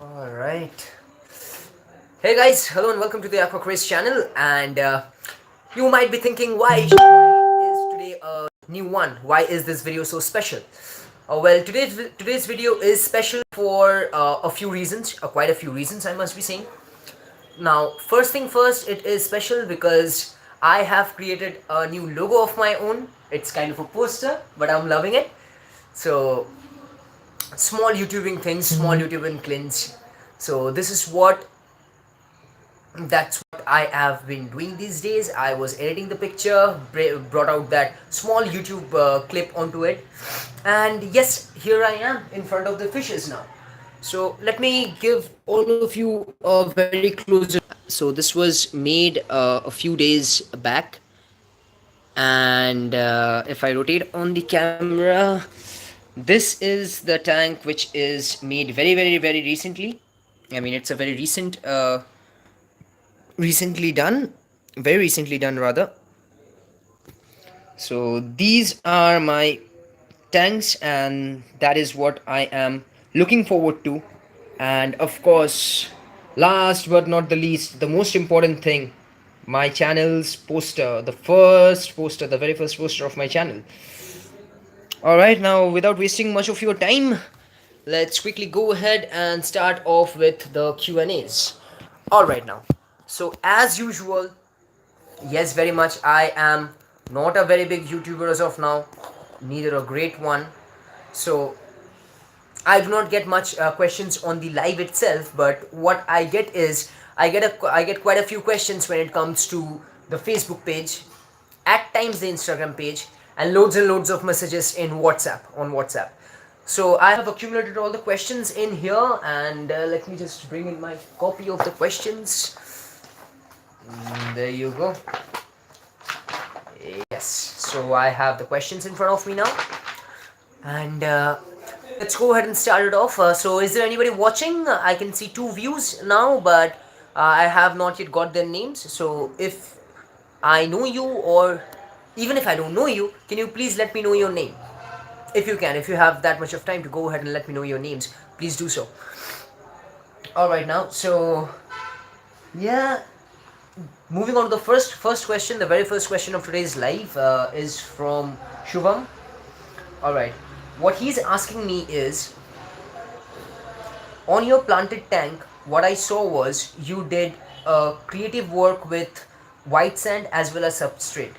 Alright. Hey guys, hello and welcome to the Aqua Craze channel. And you might be thinking, why is today a new one? Why is this video so special? Well, today's video is special for a few reasons, quite a few reasons, I must be saying. Now, first thing first, it is special because I have created a new logo of my own. It's kind of a poster, but I'm loving it. So, small YouTubing things, small YouTubing cleanse. So this is what that's what I have been doing these days. I was editing the picture, brought out that small YouTube clip onto it, and yes, here I am in front of the fishes now. So let me give all of you a very close. So this was made a few days back, and if I rotate on the camera, this is the tank which is made very recently. I mean, it's a very recently done, very recently done rather. So these are my tanks, and that is what I am looking forward to. And of course, last but not the least, the most important thing, my channel's poster, the very first poster of my channel. Alright, now without wasting much of your time, let's quickly go ahead and start off with the Q&As. Alright now. So as usual, yes, very much I am not a very big YouTuber as of now, neither a great one. So I do not get much questions on the live itself, but what I get is I get quite a few questions when it comes to the Facebook page, at times the Instagram page, and loads of messages in WhatsApp. So I have accumulated all the questions in here, and let me just bring in my copy of the questions. There you go. Yes, so I have the questions in front of me now, and let's go ahead and start it off. So is there anybody watching? I can see 2 views now, but I have not yet got their names. So if I know you, or even if I don't know you, can you please let me know your name? If you can, if you have that much of time to go ahead and let me know your names, please do so. Alright now, so yeah, moving on to the first question. The very first question of today's live is from Shubham. Alright, what he's asking me is, on your planted tank, what I saw was you did creative work with white sand as well as substrate.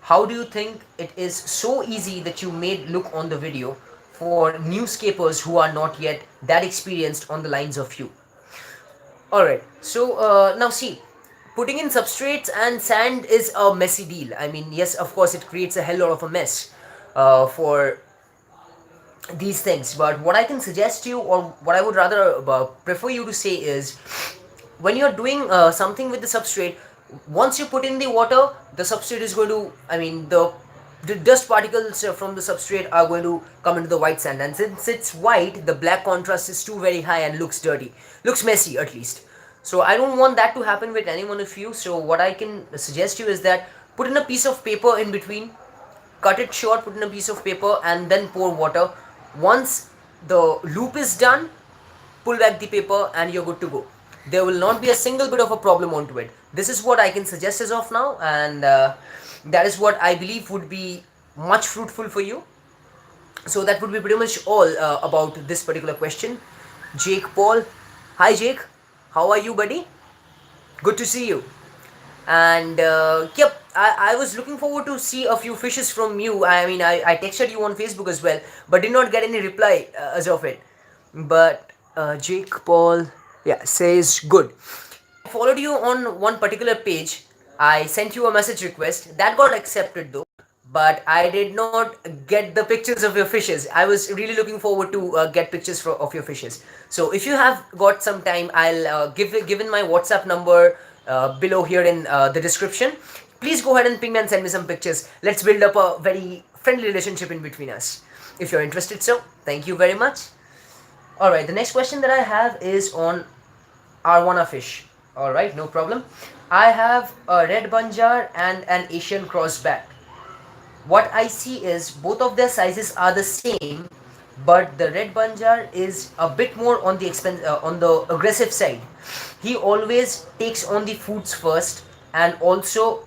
How do you think it is so easy that you made look on the video for newscapers who are not yet that experienced on the lines of you? Alright, so now see, putting in substrates and sand is a messy deal. I mean, yes, of course, it creates a hell lot of a mess for these things. But what I can suggest you, or what I would rather prefer you to say is, when you're doing something with the substrate, once you put in the water, the substrate is going to, I mean, the dust particles from the substrate are going to come into the white sand, and since it's white, the black contrast is too very high and looks dirty, looks messy at least. So I don't want that to happen with any one of you. So what I can suggest you is that put in a piece of paper in between, cut it short, put in a piece of paper, and then pour water. Once the loop is done, pull back the paper and you're good to go. There will not be a single bit of a problem onto it. This is what I can suggest as of now, and that is what I believe would be much fruitful for you. So that would be pretty much all about this particular question. Jake Paul, hi Jake, how are you, buddy? Good to see you. And yep, I was looking forward to see a few fishes from you. I mean, I texted you on Facebook as well, but did not get any reply as of it. But Jake Paul, yeah, says good. I followed you on one particular page. I sent you a message request that got accepted though, but I did not get the pictures of your fishes. I was really looking forward to get pictures of your fishes. So if you have got some time, I'll given my WhatsApp number below here in the description. Please go ahead and ping me and send me some pictures. Let's build up a very friendly relationship in between us. If you're interested, so thank you very much. Alright, the next question that I have is on Arwana fish. Alright, no problem. I have a red banjar and an Asian crossback. What I see is both of their sizes are the same, but the red banjar is a bit more on the on the aggressive side. He always takes on the foods first and also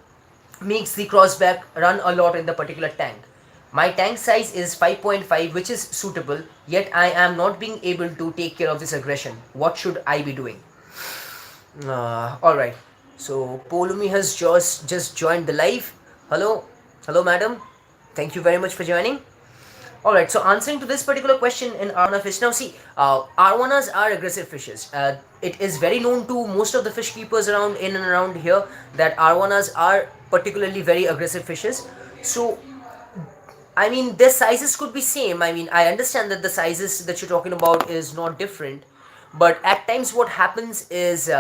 makes the crossback run a lot in the particular tank. My tank size is 5.5, which is suitable, yet I am not being able to take care of this aggression. What should I be doing? All right. So Polumi has just joined the live. Hello, hello, madam. Thank you very much for joining. All right. So answering to this particular question in Arwana fish. Now see, Arwanas are aggressive fishes. It is very known to most of the fish keepers around in and around here that Arwanas are particularly very aggressive fishes. So I mean, their sizes could be same. I mean, I understand that the sizes that you're talking about is not different, but at times what happens is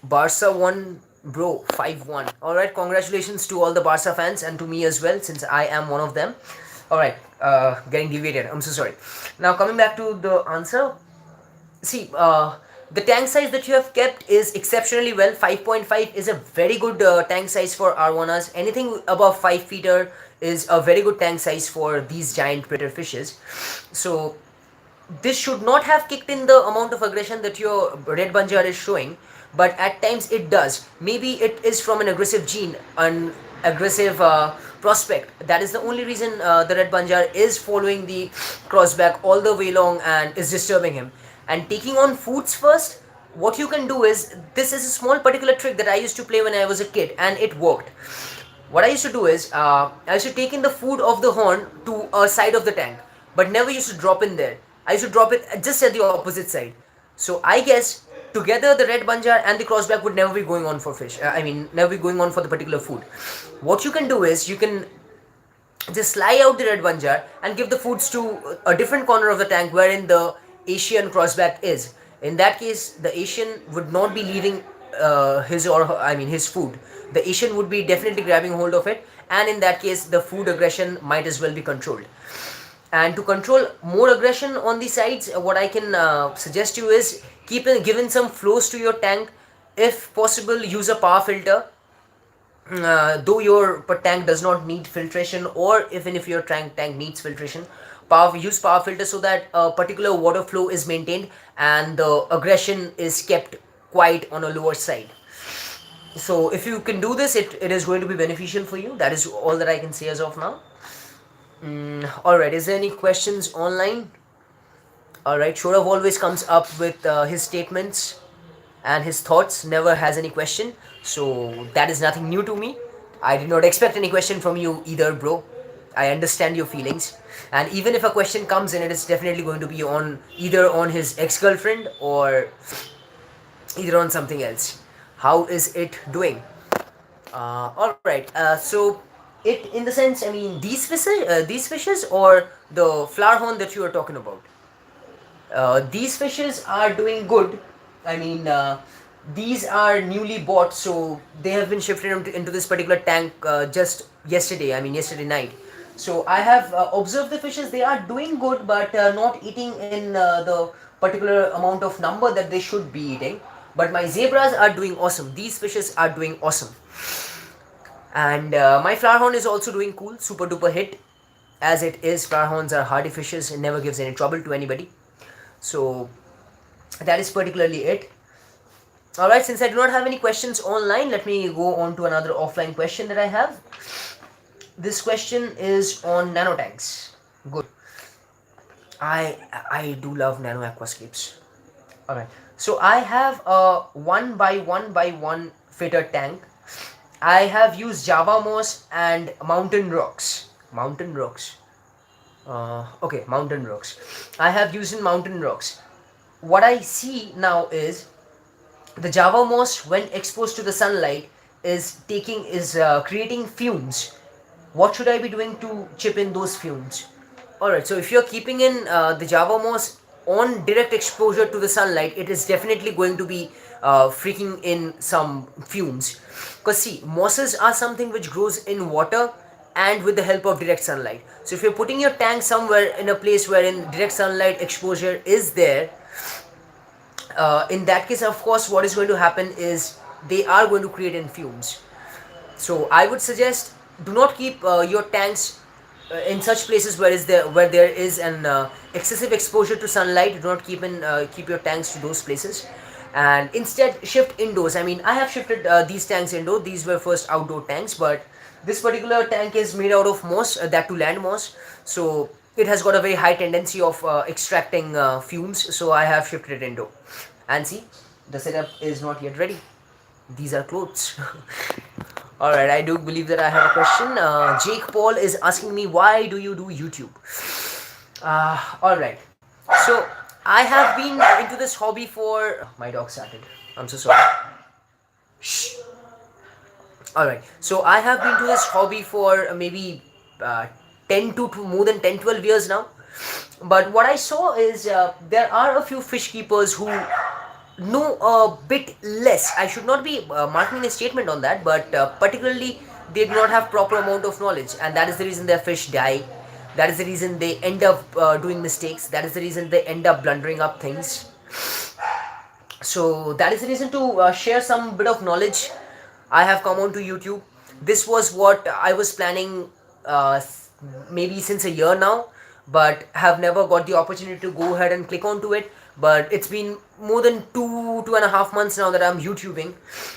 Barca won, bro, 5-1. All right, congratulations to all the Barca fans and to me as well, since I am one of them. All right, getting deviated. I'm so sorry. Now coming back to the answer, see, the tank size that you have kept is exceptionally well. 5.5 is a very good tank size for arwanas. Anything above 5 feet is a very good tank size for these giant predator fishes. So this should not have kicked in the amount of aggression that your red banjar is showing, but at times it does. Maybe it is from an aggressive gene, an aggressive prospect. That is the only reason the red banjar is following the crossback all the way long and is disturbing him and taking on foods first. What you can do is, this is a small particular trick that I used to play when I was a kid and it worked. What I used to do is, I used to take in the food of the horn to a side of the tank, but never used to drop in there. I used to drop it just at the opposite side. So I guess together the red banjar and the crossback would never be going on for fish. I mean, never be going on for the particular food. What you can do is, you can just slide out the red banjar and give the foods to a different corner of the tank wherein the Asian crossback is. In that case, the Asian would not be leaving his or her, I mean his food. The Asian would be definitely grabbing hold of it, and in that case, the food aggression might as well be controlled. And to control more aggression on the sides, what I can suggest you is giving some flows to your tank. If possible, use a power filter. Though your tank does not need filtration, or even if your tank needs filtration, use power filter so that a particular water flow is maintained and the aggression is kept quite on a lower side. So if you can do this, it is going to be beneficial for you. That is all that I can say as of now. Alright, is there any questions online? Alright, Shorav always comes up with his statements and his thoughts, never has any question. So that is nothing new to me. I did not expect any question from you either, bro. I understand your feelings. And even if a question comes in, it is definitely going to be on either on his ex-girlfriend or either on something else. How is it doing? Alright, so it in the sense, I mean, these fishes or the flower horn that you are talking about. These fishes are doing good. I mean, these are newly bought, so they have been shifted into this particular tank just yesterday. I mean, yesterday night. So I have observed the fishes. They are doing good, but not eating in the particular amount of number that they should be eating. But my zebras are doing awesome. These fishes are doing awesome. And my flower horn is also doing cool, super duper hit. As it is, flower horns are hardy fishes and never gives any trouble to anybody. So that is particularly it. Alright, since I do not have any questions online, let me go on to another offline question that I have. This question is on nanotanks. Good. I do love nano aquascapes. Alright. So I have a 1 by 1 by 1 fitter tank. I have used Java moss and mountain rocks. Mountain rocks. Okay, mountain rocks. I have used in mountain rocks. What I see now is the Java moss, when exposed to the sunlight, is creating fumes. What should I be doing to chip in those fumes? Alright, so if you're keeping in the Java moss on direct exposure to the sunlight, it is definitely going to be freaking in some fumes. Because see, mosses are something which grows in water and with the help of direct sunlight. So if you're putting your tank somewhere in a place wherein direct sunlight exposure is there, in that case, of course, what is going to happen is they are going to create in fumes. So I would suggest, do not keep your tanks in such places where there is an excessive exposure to sunlight, do not keep your tanks to those places, and instead shift indoors. I mean, I have shifted these tanks indoor. These were first outdoor tanks, but this particular tank is made out of moss, that to land moss, so it has got a very high tendency of extracting fumes, so I have shifted it indoor. And see, the setup is not yet ready. These are clothes. All right, I do believe that I have a question. Jake Paul is asking me, why do you do YouTube? All right. So I have been into this hobby for. My dog started. I'm so sorry. Shh. All right. So I have been to this hobby for maybe 10 to more than 10, 12 years now. But what I saw is there are a few fish keepers who know a bit less. I should not be marking a statement on that, but particularly they do not have proper amount of knowledge, and that is the reason their fish die. That is the reason they end up doing mistakes. That is the reason they end up blundering up things. So that is the reason to share some bit of knowledge. I have come on to YouTube. This was what I was planning maybe since a year now, but have never got the opportunity to go ahead and click onto it. But it's been more than 2.5 months now that I'm YouTubing.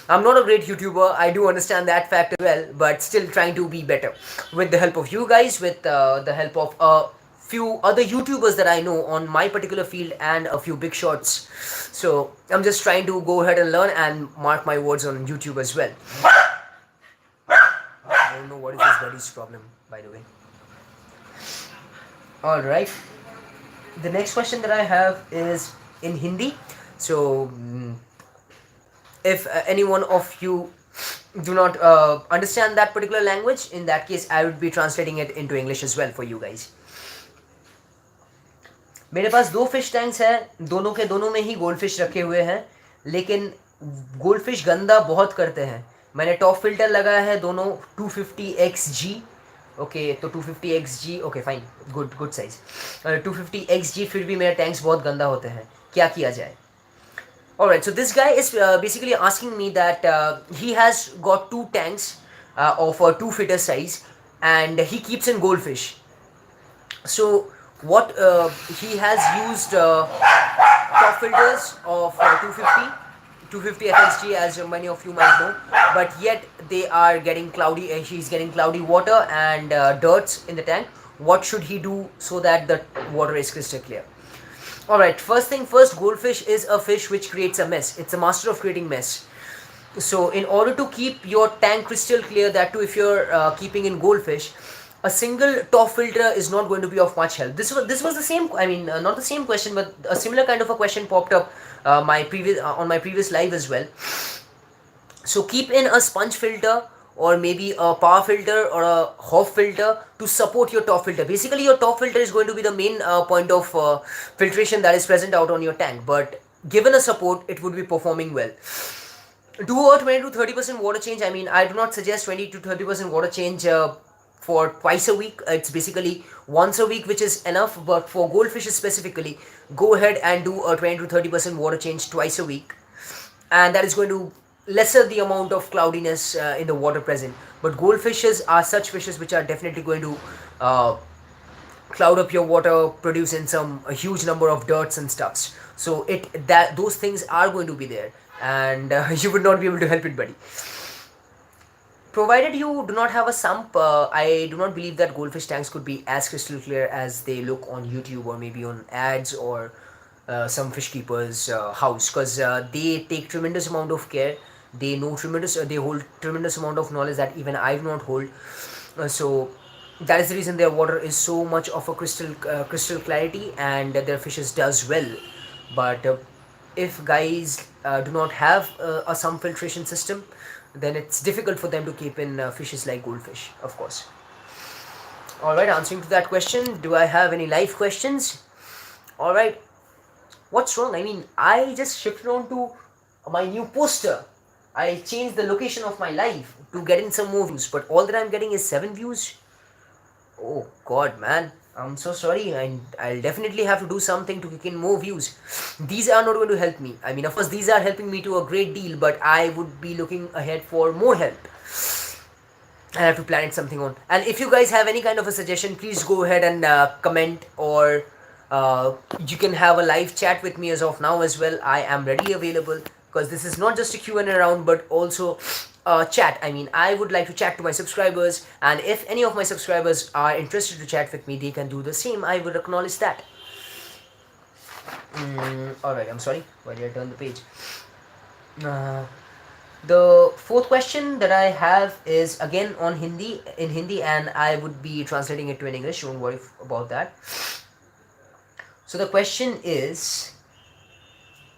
I'm not a great YouTuber, I do understand that fact as well, but still trying to be better with the help of you guys, with the help of a few other YouTubers that I know on my particular field, and a few big shots. So I'm just trying to go ahead and learn and mark my words on YouTube as well. I don't know what is this buddy's problem, by the way. Alright. The next question that I have is in Hindi. So, if any one of you do not understand that particular language, in that case, I would be translating it into English as well for you guys. मेरे पास 2 fish tanks हैं, दोनों के दोनों में ही gold fish रखे हुए हैं, लेकिन गोल्ड फिश गंदा बहुत करते हैं. मैंने टॉप फिल्टर लगाया है दोनों 250xg. ओके, तो 250xg, okay fine, good size. 250xg, फिर भी मेरे टैंक्स बहुत गंदा होते हैं, क्या किया जाए? Alright, so this guy is basically asking me that he has got 2 tanks of 2 feet size, and he keeps in goldfish. So what he has used top filters of 250 FXG, as many of you might know, but yet they are getting cloudy. He's getting cloudy water and dirts in the tank. What should he do so that the water is crystal clear? Alright, first thing first, goldfish is a fish which creates a mess. It's a master of creating mess. So in order to keep your tank crystal clear, that too if you're keeping in goldfish, a single top filter is not going to be of much help. This was the same, I mean, not the same question, but a similar kind of a question popped up on my previous live as well. So keep in a sponge filter, or maybe a power filter or a Hoff filter to support your top filter. Basically your top filter is going to be the main point of filtration that is present out on your tank, but given a support, it would be performing well. Do a 20 to 30% water change. I mean, I do not suggest 20 to 30% water change for twice a week. It's basically once a week, which is enough. But for goldfishes specifically, go ahead and do a 20 to 30% water change twice a week, and that is going to lesser the amount of cloudiness in the water present. But goldfishes are such fishes which are definitely going to cloud up your water, produce in a huge number of dirts and stuffs. So those things are going to be there, and you would not be able to help it, buddy. Provided you do not have a sump, I do not believe that goldfish tanks could be as crystal clear as they look on YouTube or maybe on ads or some fish keepers house, because they take tremendous amount of care. They know they hold tremendous amount of knowledge that even I do not hold. So that is the reason their water is so much of a crystal clarity, and their fishes does well. But if guys do not have some filtration system, then it's difficult for them to keep in fishes like goldfish, of course. Alright, answering to that question, do I have any live questions? Alright, what's wrong? I mean, I just shifted on to my new poster. I changed the location of my live to get in some more views, but all that I'm getting is 7 views. Oh god, man, I'm so sorry, and I'll definitely have to do something to kick in more views. These are not going to help me. I mean, of course, these are helping me to a great deal, but I would be looking ahead for more help. I have to plan it something on. And if you guys have any kind of a suggestion, please go ahead and comment, or you can have a live chat with me as of now as well. I am ready available, because this is not just a Q&A round but also chat. I mean, I would like to chat to my subscribers, and if any of my subscribers are interested to chat with me, they can do the same. I would acknowledge that. Alright, I'm sorry. Why did I turn the page? Uh, the fourth question that I have is again on Hindi, and I would be translating it to an English. Don't worry about that. So the question is,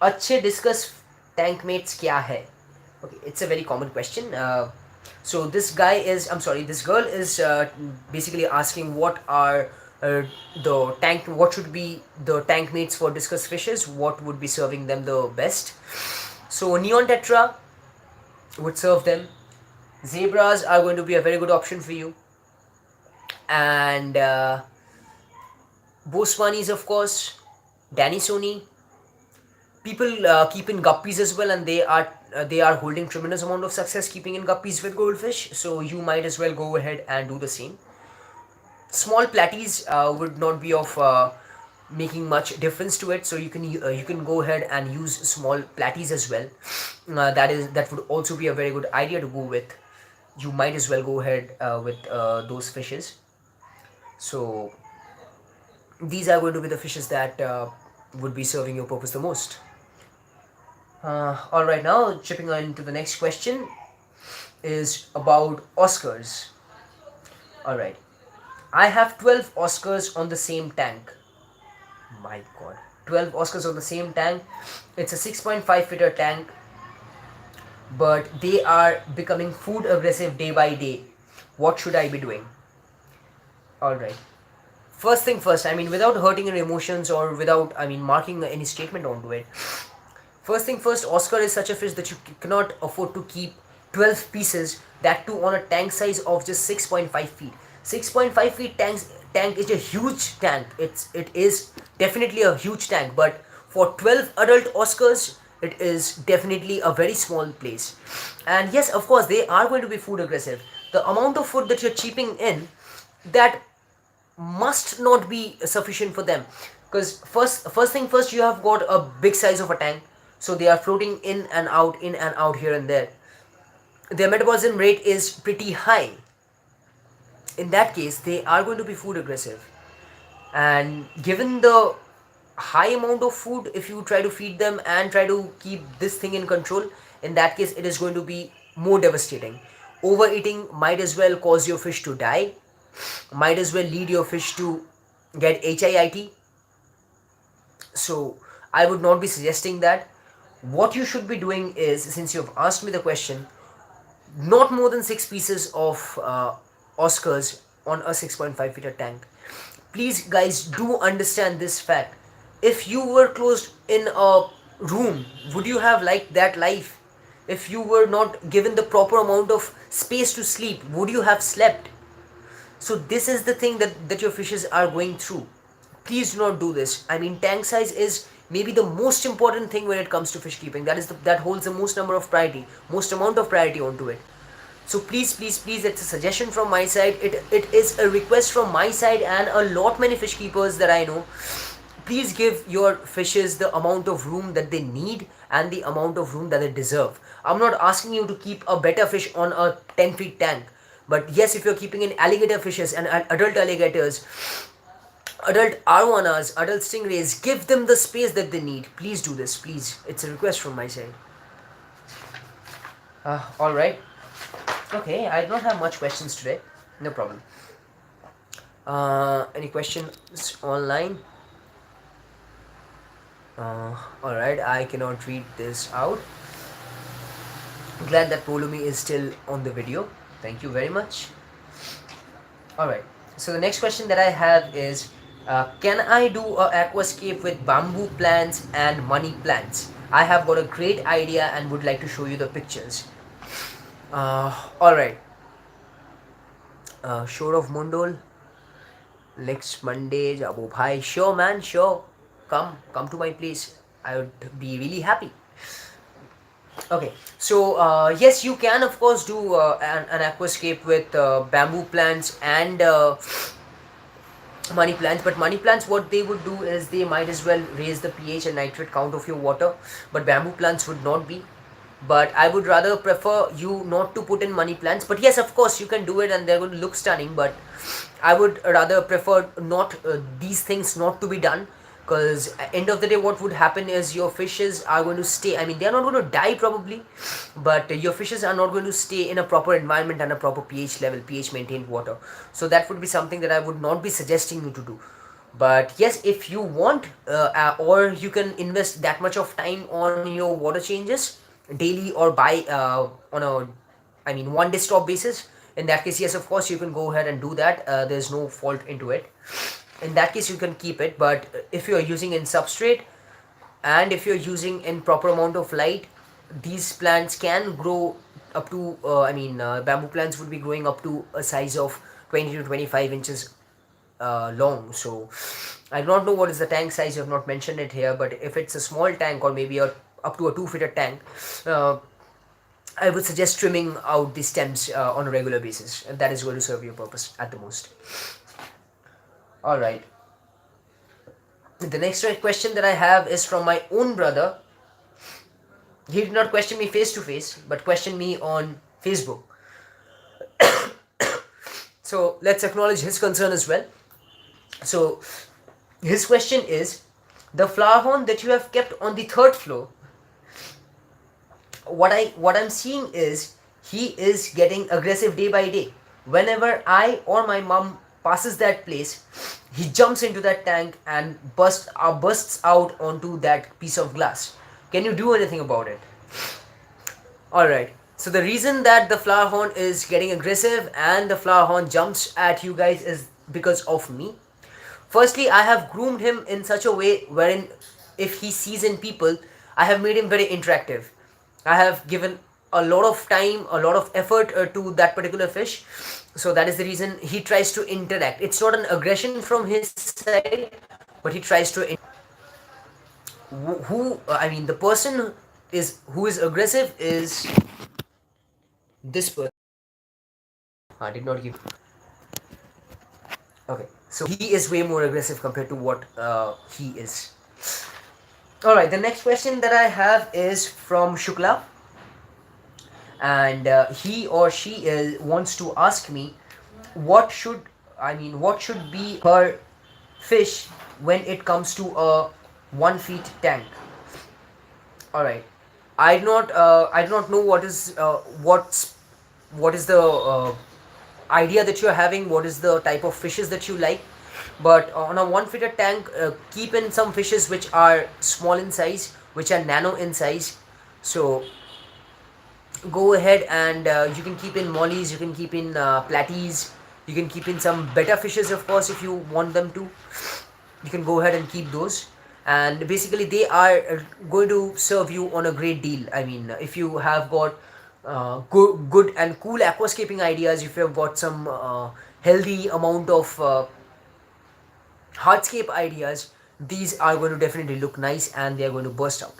अच्छे discuss tank mates क्या है? Okay, it's a very common question. So this girl is basically asking what should be the tank mates for discus fishes, what would be serving them the best. So neon tetra would serve them. Zebras are going to be a very good option for you, and Boswanis, of course, Danisoni. People keep in guppies as well, and they are holding tremendous amount of success keeping in guppies with goldfish. So you might as well go ahead and do the same. Small platies would not be of making much difference to it, so you can go ahead and use small platies as well. That would also be a very good idea to go with. You might as well go ahead with those fishes. So these are going to be the fishes that would be serving your purpose the most. All right, now chipping on to the next question is about Oscars. All right, I have 12 Oscars on the same tank. My God, 12 Oscars on the same tank. It's a 6.5 footer tank, but they are becoming food aggressive day by day. What should I be doing? All right. First thing first, I mean, without hurting your emotions or without, I mean, marking any statement onto it. First thing first, Oscar is such a fish that you cannot afford to keep 12 pieces, that too on a tank size of just 6.5 feet. 6.5 feet tank is a huge tank. It is definitely a huge tank, but for 12 adult Oscars, it is definitely a very small place. And yes, of course, they are going to be food aggressive. The amount of food that you're chipping in, that must not be sufficient for them, because first thing first, you have got a big size of a tank, so they are floating in and out here and there. Their metabolism rate is pretty high. In that case, they are going to be food aggressive, and given the high amount of food, if you try to feed them and try to keep this thing in control, in that case it is going to be more devastating. Overeating might as well cause your fish to die, might as well lead your fish to get HIIT. So I would not be suggesting that. What you should be doing is, since you have asked me the question, not more than 6 pieces of Oscars on a 6.5 footer tank. Please, guys, do understand this fact. If you were closed in a room, would you have liked that life? If you were not given the proper amount of space to sleep, would you have slept? So this is the thing that your fishes are going through. Please do not do this. I mean, tank size is maybe the most important thing when it comes to fish keeping. That holds the most number of priority, most amount of priority onto it. So please, it's a suggestion from my side. It is a request from my side and a lot many fish keepers that I know. Please give your fishes the amount of room that they need and the amount of room that they deserve. I'm not asking you to keep a better fish on a 10 feet tank. But yes, if you're keeping in alligator fishes and adult alligators, adult arowanas, adult stingrays, give them the space that they need. Please do this, please. It's a request from my side. Alright. Okay, I don't have much questions today. No problem. Any questions online? Alright, I cannot read this out. Glad that Polumi is still on the video. Thank you very much. Alright, so the next question that I have is, can I do a aquascape with bamboo plants and money plants? I have got a great idea and would like to show you the pictures. Alright. Shore of Mundol next Monday. Jabo bhai, sure man, sure. Come to my place. I would be really happy. Okay, so yes, you can of course do an aquascape with bamboo plants and money plants. But money plants, what they would do is they might as well raise the pH and nitrate count of your water, but bamboo plants would not be. But I would rather prefer you not to put in money plants. But yes, of course you can do it and they're going to look stunning, but I would rather prefer not these things not to be done, because end of the day what would happen is your fishes are going to stay, I mean they are not going to die probably, but your fishes are not going to stay in a proper environment and a proper pH level, pH maintained water. So that would be something that I would not be suggesting you to do. But yes, if you want, or you can invest that much of time on your water changes daily, or by on a, I mean, one day stop basis. In that case, yes, of course, you can go ahead and do that. There's no fault into it. In that case, you can keep it. But if you are using in substrate, and if you're using in proper amount of light, these plants can grow up to, bamboo plants would be growing up to a size of 20 to 25 inches long. So I do not know what is the tank size. You have not mentioned it here, but if it's a small tank or maybe up to a 2 feet tank, uh, I would suggest trimming out the stems on a regular basis, and that is going to serve your purpose at the most. All right. The next question that I have is from my own brother. He did not question me face to face, but questioned me on Facebook. So let's acknowledge his concern as well. So his question is, the flower horn that you have kept on the third floor, what I'm seeing is he is getting aggressive day by day. Whenever I or my mom passes that place, he jumps into that tank and bursts out onto that piece of glass. Can you do anything about it? All right. So the reason that the flower horn is getting aggressive and the flower horn jumps at you guys is because of me. Firstly, I have groomed him in such a way wherein if he sees in people, I have made him very interactive. I have given a lot of time, a lot of effort to that particular fish. So that is the reason he tries to interact. It's not an aggression from his side, but he tries to. I mean, the person is who is aggressive is this person. I did not give. Okay, so he is way more aggressive compared to what he is. Alright, the next question that I have is from Shukla, and he or she wants to ask me what should be per fish when it comes to a 1 feet tank. Alright, I do not know what is the idea that you're having, what is the type of fishes that you like. But on a 1 feet tank, keep in some fishes which are small in size, which are nano in size. So go ahead and you can keep in mollies, you can keep in platies, you can keep in some betta fishes, of course, if you want them to. You can go ahead and keep those, and basically they are going to serve you on a great deal. I mean, if you have got good and cool aquascaping ideas, if you have got some healthy amount of hardscape ideas, these are going to definitely look nice and they are going to burst out.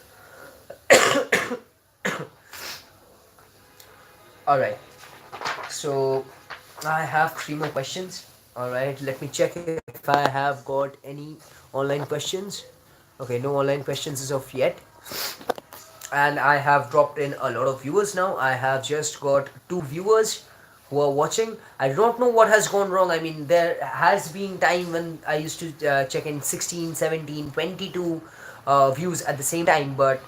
All right, so I have three more questions. All right, let me check if I have got any online questions. Okay, no online questions as of yet. And I have dropped in a lot of viewers now. I have just got 2 viewers who are watching. I don't know what has gone wrong. I mean, there has been time when I used to check in 16, 17, 22 views at the same time, but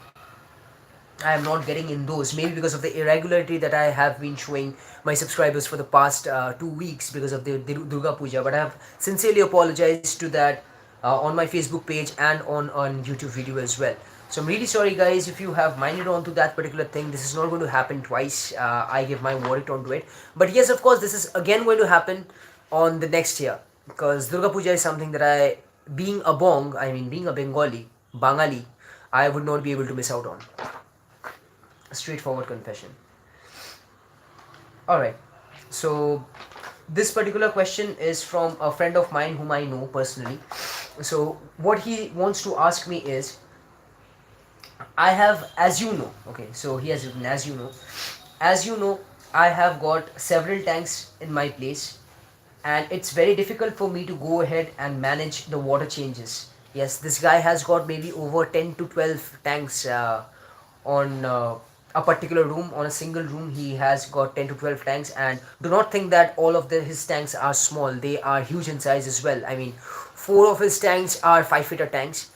I am not getting in those. Maybe because of the irregularity that I have been showing my subscribers for the past 2 weeks because of the Durga Puja. But I have sincerely apologized to that on my Facebook page and on YouTube video as well. So I'm really sorry, guys, if you have minded on to that particular thing. This is not going to happen twice. I give my verdict onto it. But yes, of course, this is again going to happen on the next year, because Durga Puja is something that being a being a Bangali, I would not be able to miss out on. A straightforward confession. All right. So this particular question is from a friend of mine whom I know personally. So what he wants to ask me is, I have, as you know, okay, so he has written, as you know, I have got several tanks in my place, and it's very difficult for me to go ahead and manage the water changes. Yes, this guy has got maybe over 10 to 12 tanks on a particular room. On a single room, he has got 10 to 12 tanks, and do not think that all of his tanks are small. They are huge in size as well. I mean, four of his tanks are 5 feet tanks.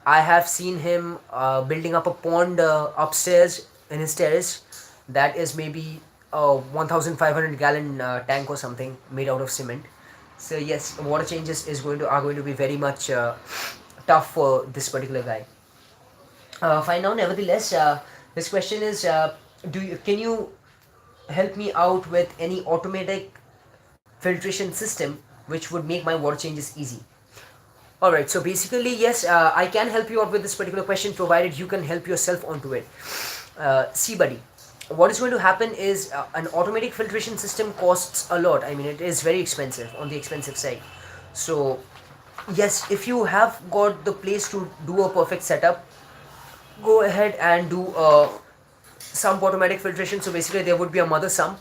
I have seen him building up a pond upstairs in his terrace. That is maybe a 1,500 gallon tank or something made out of cement. So yes, water changes is going to are going to be very much tough for this particular guy. Fine now, nevertheless, this question is: can you help me out with any automatic filtration system which would make my water changes easy? All right, so basically, yes, I can help you out with this particular question provided you can help yourself onto it. See, buddy, what is going to happen is an automatic filtration system costs a lot. I mean, it is very expensive, on the expensive side. So, yes, if you have got the place to do a perfect setup, go ahead and do a sump automatic filtration. So basically there would be a mother sump,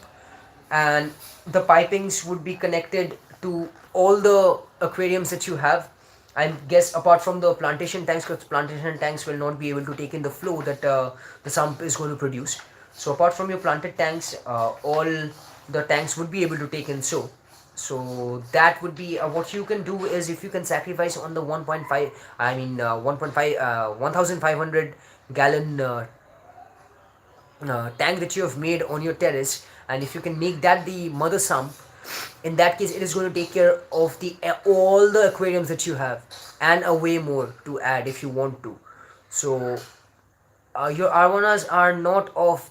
and the pipings would be connected to all the aquariums that you have. I guess apart from the plantation tanks, because plantation tanks will not be able to take in the flow that the sump is going to produce. So apart from your planted tanks, all the tanks would be able to take in so that would be what you can do is, if you can sacrifice on the 1.5, I mean 1.5 1500 gallon tank that you have made on your terrace, and if you can make that the mother sump, in that case it is going to take care of the all the aquariums that you have, and a way more to add if you want to. So your arvanas are not of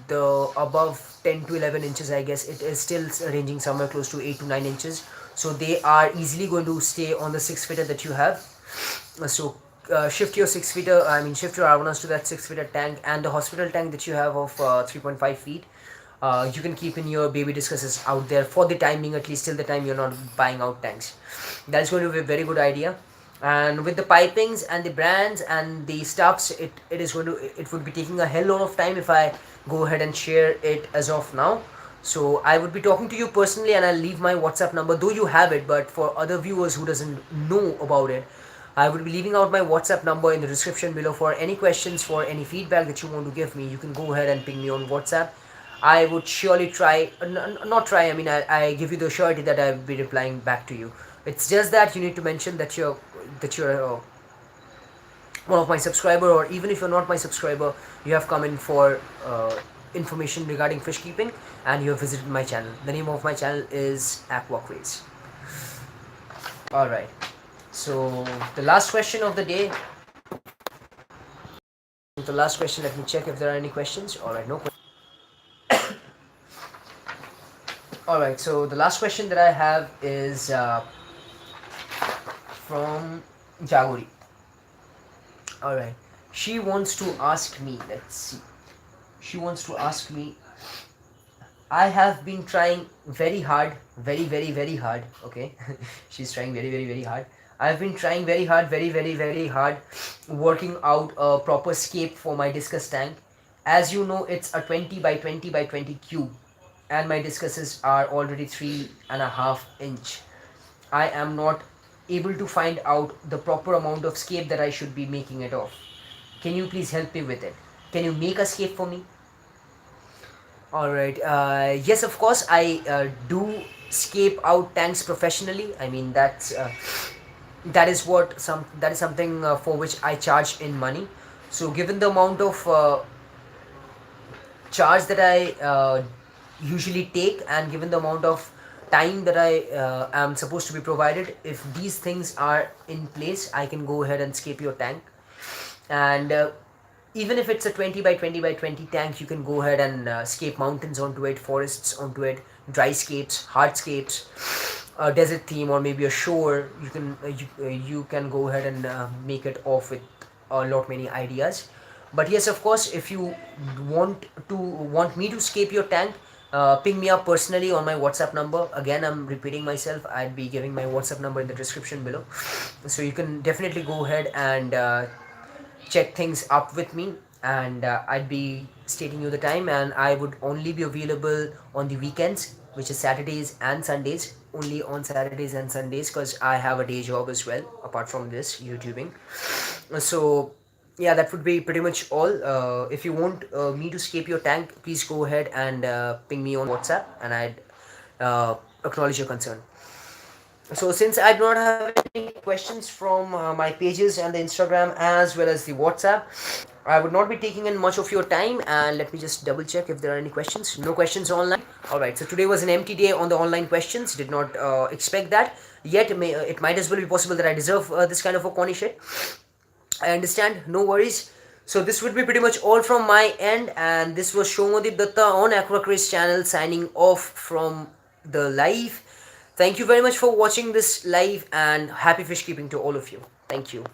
the above 10 to 11 inches. I guess it is still ranging somewhere close to 8 to 9 inches, so they are easily going to stay on the 6 feet that you have. So shift your 6 feet, I mean shift your arvanas to that 6 feet tank, and the hospital tank that you have of 3.5 feet, you can keep in your baby discusses out there for the time being, at least till the time you're not buying out tanks. That's going to be a very good idea. And with the pipings and the brands and the stuffs, it is going to, it would be taking a hell lot of time if I go ahead and share it as of now. So I would be talking to you personally, and I'll leave my WhatsApp number, though you have it, but for other viewers who doesn't know about it, I would be leaving out my WhatsApp number in the description below. For any questions, for any feedback that you want to give me, you can go ahead and ping me on WhatsApp. I would surely try, not try, I mean, I give you the surety that I will be replying back to you. It's just that you need to mention that you're one of my subscriber, or even if you're not my subscriber, you have come in for information regarding fish keeping, and you have visited my channel. The name of my channel is Aquacraze. Alright, so the last question of the day. The last question, let me check if there are any questions. Alright, no questions. Alright, so the last question that I have is from Jaguri. Alright, she wants to ask me, let's see. She wants to ask me, I have been trying very hard, very hard, okay? She's trying very hard. I've been trying very hard, very hard, working out a proper scape for my discus tank. As you know, it's a 20 by 20 by 20 cube, and my discuses are already 3.5 inch. I am not able to find out the proper amount of scape that I should be making it of. Can you please help me with it? Can you make a scape for me? Alright, yes, of course, I do scape out tanks professionally. I mean, that is something for which I charge in money. So given the amount of charge that I usually take, and given the amount of time that I am supposed to be provided, if these things are in place, I can go ahead and scape your tank. And even if it's a 20 by 20 by 20 tank, you can go ahead and scape mountains onto it, forests onto it, dry scapes, hardscapes, a desert theme, or maybe a shore. You can go ahead and make it off with a lot many ideas. But yes, of course, if you want me to scape your tank, ping me up personally on my WhatsApp number. Again, I'm repeating myself. I'd be giving my WhatsApp number in the description below, so you can definitely go ahead and check things up with me, and I'd be stating you the time, and I would only be available on the weekends, which is Saturdays and Sundays, only on Saturdays and Sundays, because I have a day job as well apart from this YouTubing. So yeah, that would be pretty much all. If you want me to escape your tank, please go ahead and ping me on WhatsApp, and I'd acknowledge your concern. So since I do not have any questions from my pages and the Instagram as well as the WhatsApp, I would not be taking in much of your time, and let me just double check if there are any questions. No questions online. Alright, so today was an empty day on the online questions. Did not expect that. Yet it might as well be possible that I deserve this kind of a corny shit. I understand, no worries. So this would be pretty much all from my end, and this was Shomadip Datta on Aquacraze channel signing off from the live. Thank you very much for watching this live, and happy fish keeping to all of you. Thank you.